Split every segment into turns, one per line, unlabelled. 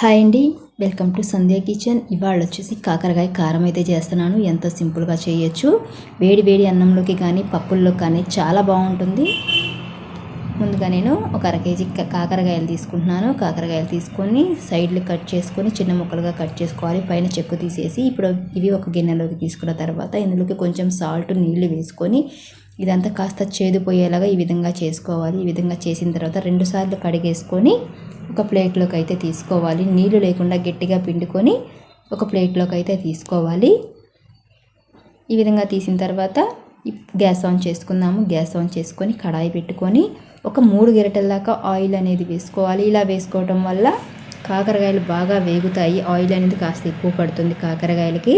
Hi అండి, welcome to Sandhya kitchen. ఇవాళ వచ్చేసి కాకరకాయ కారం అయితే చేస్తున్నాను. ఎంతో సింపుల్గా చేయొచ్చు. వేడి వేడి అన్నంలోకి కానీ పప్పుల్లో కానీ చాలా బాగుంటుంది. ముందుగా నేను ఒక అర కేజీ కాకరకాయలు తీసుకుంటున్నాను. కాకరకాయలు తీసుకొని సైడ్లు కట్ చేసుకొని చిన్న ముక్కలుగా కట్ చేసుకోవాలి. పైన చెక్కు తీసేసి ఇప్పుడు ఇవి ఒక గిన్నెలోకి తీసుకున్న తర్వాత ఇందులోకి కొంచెం సాల్ట్, నీళ్లు వేసుకొని ఇదంతా కాస్త చేదుపోయేలాగా ఈ విధంగా చేసుకోవాలి. ఈ విధంగా చేసిన తర్వాత 2 సార్లు కడిగేసుకొని ఒక ప్లేట్లోకి అయితే తీసుకోవాలి. నీళ్ళు లేకుండా గట్టిగా పిండుకొని ఒక ప్లేట్లోకి అయితే తీసుకోవాలి. ఈ విధంగా తీసిన తర్వాత గ్యాస్ ఆన్ చేసుకుందాము. గ్యాస్ ఆన్ చేసుకొని కడాయి పెట్టుకొని ఒక 3 గరిటెల దాకా ఆయిల్ అనేది వేసుకోవాలి. ఇలా వేసుకోవడం వల్ల కాకరకాయలు బాగా వేగుతాయి. ఆయిల్ అనేది కాస్త ఎక్కువ పడుతుంది కాకరకాయలకి.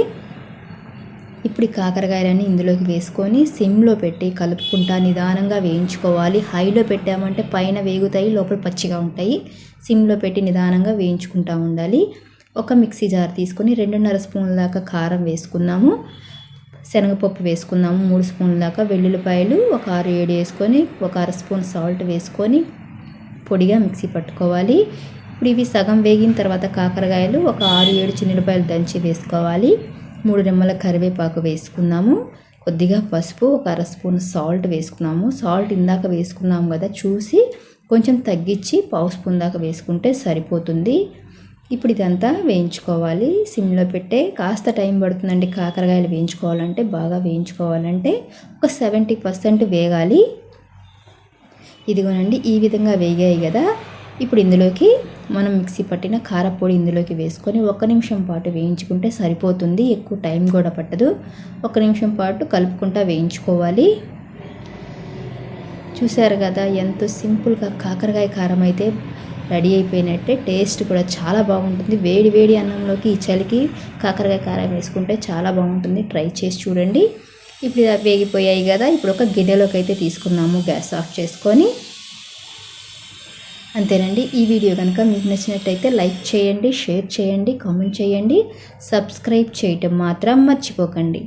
ఇప్పుడు ఈ కాకరకాయలన్నీ ఇందులోకి వేసుకొని సిమ్లో పెట్టి కలుపుకుంటా నిదానంగా వేయించుకోవాలి. హైలో పెట్టామంటే పైన వేగుతాయి, లోపల పచ్చిగా ఉంటాయి. సిమ్లో పెట్టి నిదానంగా వేయించుకుంటూ ఉండాలి. ఒక మిక్సీ జార్ తీసుకొని 2.5 స్పూన్ల దాకా కారం వేసుకున్నాము. శనగపప్పు వేసుకున్నాము 3 స్పూన్ల దాకా. వెల్లుల్లిపాయలు ఒక 6-7 వేసుకొని ఒక అర స్పూన్ సాల్ట్ వేసుకొని పొడిగా మిక్సీ పట్టుకోవాలి. ఇప్పుడు ఇవి సగం వేగిన తర్వాత కాకరకాయలు ఒక 6-7 చిన్నులపాయలు దంచి వేసుకోవాలి. 3 రెమ్మల కరివేపాకు వేసుకున్నాము. కొద్దిగా పసుపు, ఒక అర స్పూన్ సాల్ట్ వేసుకున్నాము. సాల్ట్ ఇందాక వేసుకున్నాము కదా, చూసి కొంచెం తగ్గించి 1/2 స్పూన్ దాకా వేసుకుంటే సరిపోతుంది. ఇప్పుడు ఇదంతా వేయించుకోవాలి. సిమ్లో పెట్టే కాస్త టైం పడుతుందండి. కాకరకాయలు వేయించుకోవాలంటే బాగా వేయించుకోవాలంటే ఒక 70% వేగాలి. ఇదిగోనండి, ఈ విధంగా వేగాయి కదా. ఇప్పుడు ఇందులోకి మనం మిక్సీ పట్టిన కారపొడి ఇందులోకి వేసుకొని 1 నిమిషం పాటు వేయించుకుంటే సరిపోతుంది. ఎక్కువ టైం కూడా పట్టదు. 1 నిమిషం పాటు కలుపుకుంటా వేయించుకోవాలి. చూసారు కదా, ఎంతో సింపుల్గా కాకరకాయ కారం అయితే రెడీ అయిపోయినట్టే. టేస్ట్ కూడా చాలా బాగుంటుంది. వేడి వేడి అన్నంలోకి ఈ చలికి కాకరకాయ కారం వేసుకుంటే చాలా బాగుంటుంది. ట్రై చేసి చూడండి. ఇప్పుడు ఇలా వేగిపోయాయి కదా. ఇప్పుడు ఒక గిన్నెలోకి అయితే తీసుకున్నాము. గ్యాస్ ఆఫ్ చేసుకొని అంతేనండి. ఈ వీడియో కనుక మీకు నచ్చినట్టయితే లైక్ చేయండి, షేర్ చేయండి, కామెంట్ చేయండి. సబ్స్క్రైబ్ చేయటం మాత్రం మర్చిపోకండి.